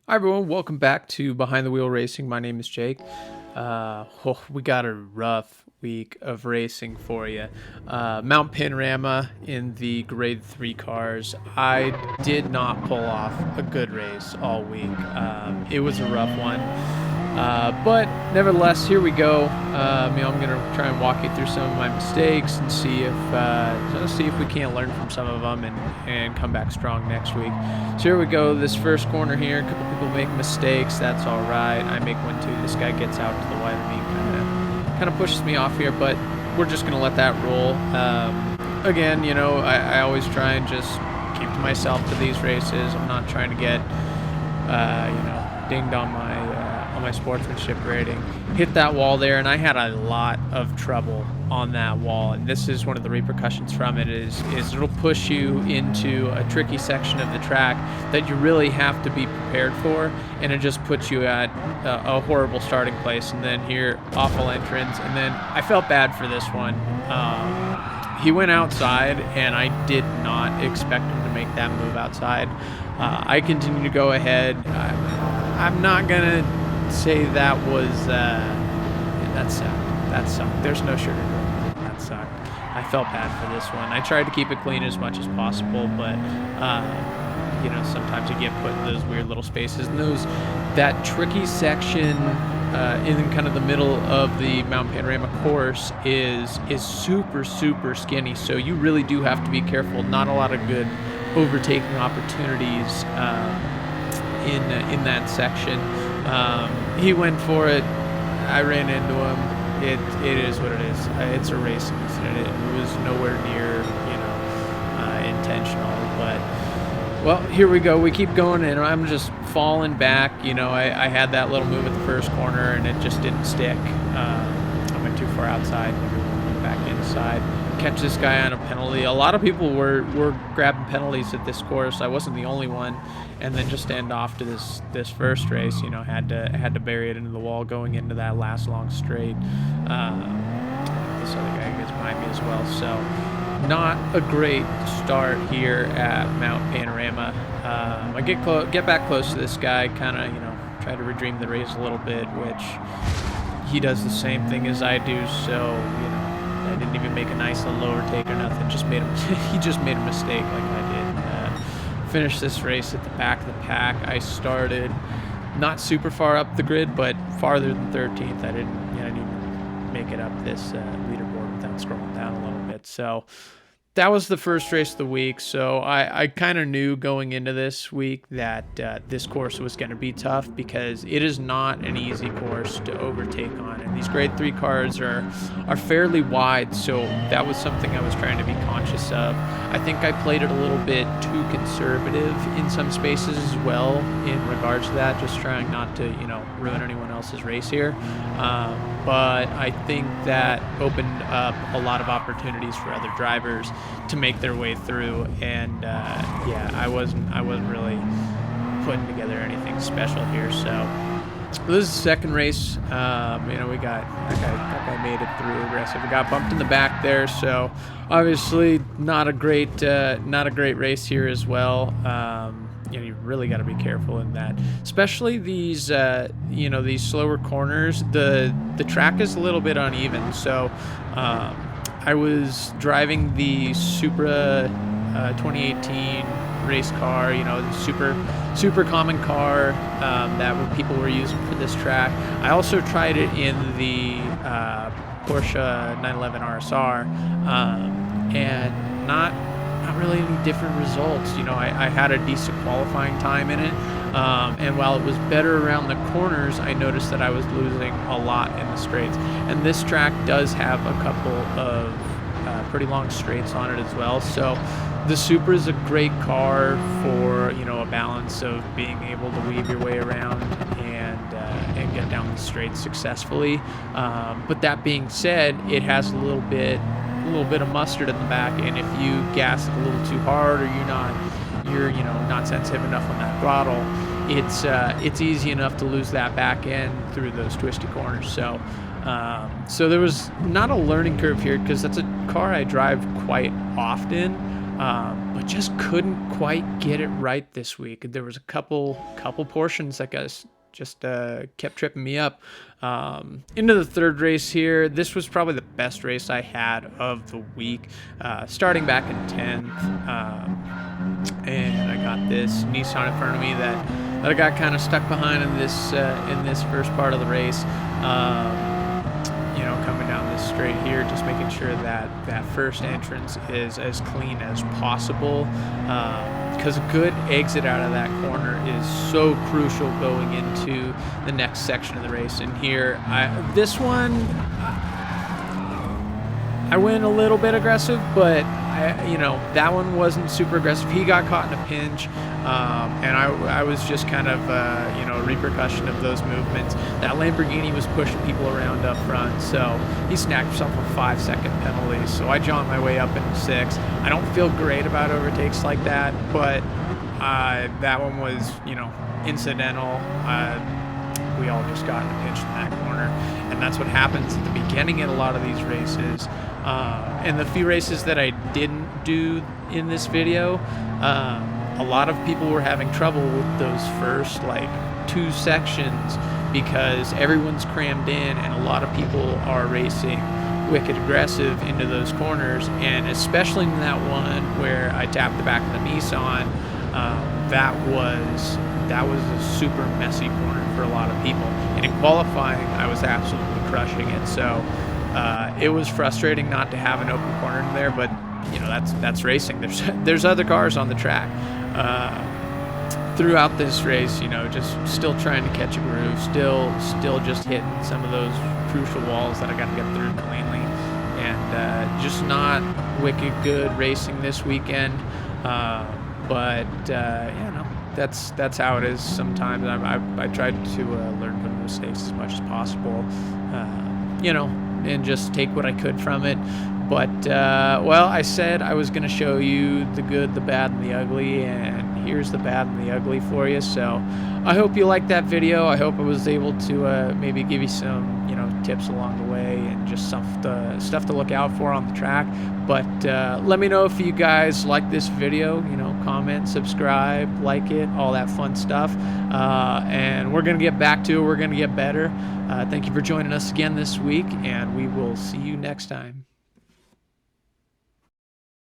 Hi everyone, welcome back to Behind the Wheel Racing. My name is Jake. We got a rough week of racing for you. Mount Panorama in the Grade 3 cars. I did not pull off a good race all week. It was a rough one. But nevertheless, here we go. I'm going to try and walk you through some of my mistakes and see if we can't learn from some of them and come back strong next week. So here we go. This first corner here, a couple people make mistakes. That's all right. I make one too. This guy gets out to the wide of me, kind of pushes me off here, but we're just going to let that roll. Again, I always try and just keep to myself to these races. I'm not trying to get, dinged on my sportsmanship rating. Hit that wall there, and I had a lot of trouble on that wall, and this is one of the repercussions from it is it'll push you into a tricky section of the track that you really have to be prepared for, and it just puts you at a horrible starting place. And then here, awful entrance, and then I felt bad for this one. He went outside, and I did not expect him to make that move outside. I continued to go ahead. I'm not gonna say that was that sucked. There's no sugarcoating it. That sucked. I felt bad for this one. I tried to keep it clean as much as possible, but sometimes you get put in those weird little spaces, and that tricky section in kind of the middle of the Mount Panorama course is super skinny, so you really do have to be careful. Not a lot of good overtaking opportunities in that section. He went for it. I ran into him. It is what it is. It's a racing incident. It was nowhere near, intentional. But, well, here we go. We keep going, and I'm just falling back. I had that little move at the first corner, and it just didn't stick. I went too far outside. Everyone went back inside. Catch this guy on a penalty. A lot of people were grabbing penalties at this course. I wasn't the only one. And then just end off to this first race, had to bury it into the wall going into that last long straight. This other guy gets behind me as well. So not a great start here at Mount Panorama. I get back close to this guy, kind of try to redeem the race a little bit, which he does the same thing as I do. So I didn't even make a nice little overtake or nothing. He just made a mistake like I did. Finished this race at the back of the pack. I started not super far up the grid, but farther than 13th. I didn't even make it up this leaderboard without scrolling down a little bit. So that was the first race of the week. So I kind of knew going into this week that this course was going to be tough because it is not an easy course to overtake on. And these grade 3 cars are fairly wide, so that was something I was trying to be conscious of. I think I played it a little bit too conservative in some spaces as well in regards to that, just trying not to, ruin anyone else's race here. But I think that opened up a lot of opportunities for other drivers to make their way through, and I wasn't really putting together anything special here. So this is the second race. We got that guy made it through aggressive. We got bumped in the back there, so obviously not a great race here as well. You really got to be careful in that, especially these these slower corners. The track is a little bit uneven, so I was driving the Supra 2018 race car, the super common car that people were using for this track. I also tried it in the Porsche 911 RSR, and not really any different results. I had a decent qualifying time in it, and while it was better around the corners, I noticed that I was losing a lot in the straights. And this track does have a couple of pretty long straights on it as well. So the Supra is a great car for a balance of being able to weave your way around and get down the straight successfully. But that being said, it has a little bit of mustard in the back, and if you gas it a little too hard, or you're not sensitive enough on that throttle, it's easy enough to lose that back end through those twisty corners. So there was not a learning curve here because that's a car I drive quite often. but just couldn't quite get it right this week. There was a couple portions that just kept tripping me up. Into the third race here. This was probably the best race I had of the week, starting back in 10th. And I got this Nissan in front of me that I got kind of stuck behind in this first part of the race. You know, coming down this straight here, just making sure that that first entrance is as clean as possible, because a good exit out of that corner is so crucial going into the next section of the race. And here, this one, I went a little bit aggressive, but you know, that one wasn't super aggressive. He got caught in a pinch, and I was just kind of, you know, a repercussion of those movements. That Lamborghini was pushing people around up front, so he snagged himself a 5-second penalty. So I jaunt my way up into 6th. I don't feel great about overtakes like that, but that one was, you know, incidental. We all just got in a pinch in that corner, and that's what happens at the beginning in a lot of these races. And the few races that I didn't do in this video, a lot of people were having trouble with those first like 2 sections because everyone's crammed in and a lot of people are racing wicked aggressive into those corners. And especially in that one where I tapped the back of the Nissan, that was a super messy corner for a lot of people. And in qualifying, I was absolutely crushing it. So it was frustrating not to have an open corner in there, but you know, that's racing. There's other cars on the track. Throughout this race, you know, just still trying to catch a groove, still just hitting some of those crucial walls that I got to get through cleanly, and just not wicked good racing this weekend. But yeah, no, that's how it is sometimes. I tried to learn from the mistakes as much as possible, you know, and just take what I could from it. But well, I said I was going to show you the good, the bad, and the ugly, and here's the bad and the ugly for you. So I hope you liked that video. I hope I was able to maybe give you some, you know, tips along the way and just stuff to look out for on the track. But let me know if you guys like this video. You know, comment, subscribe, like it, all that fun stuff. And we're going to get back to it. We're going to get better. Thank you for joining us again this week, and we will see you next time.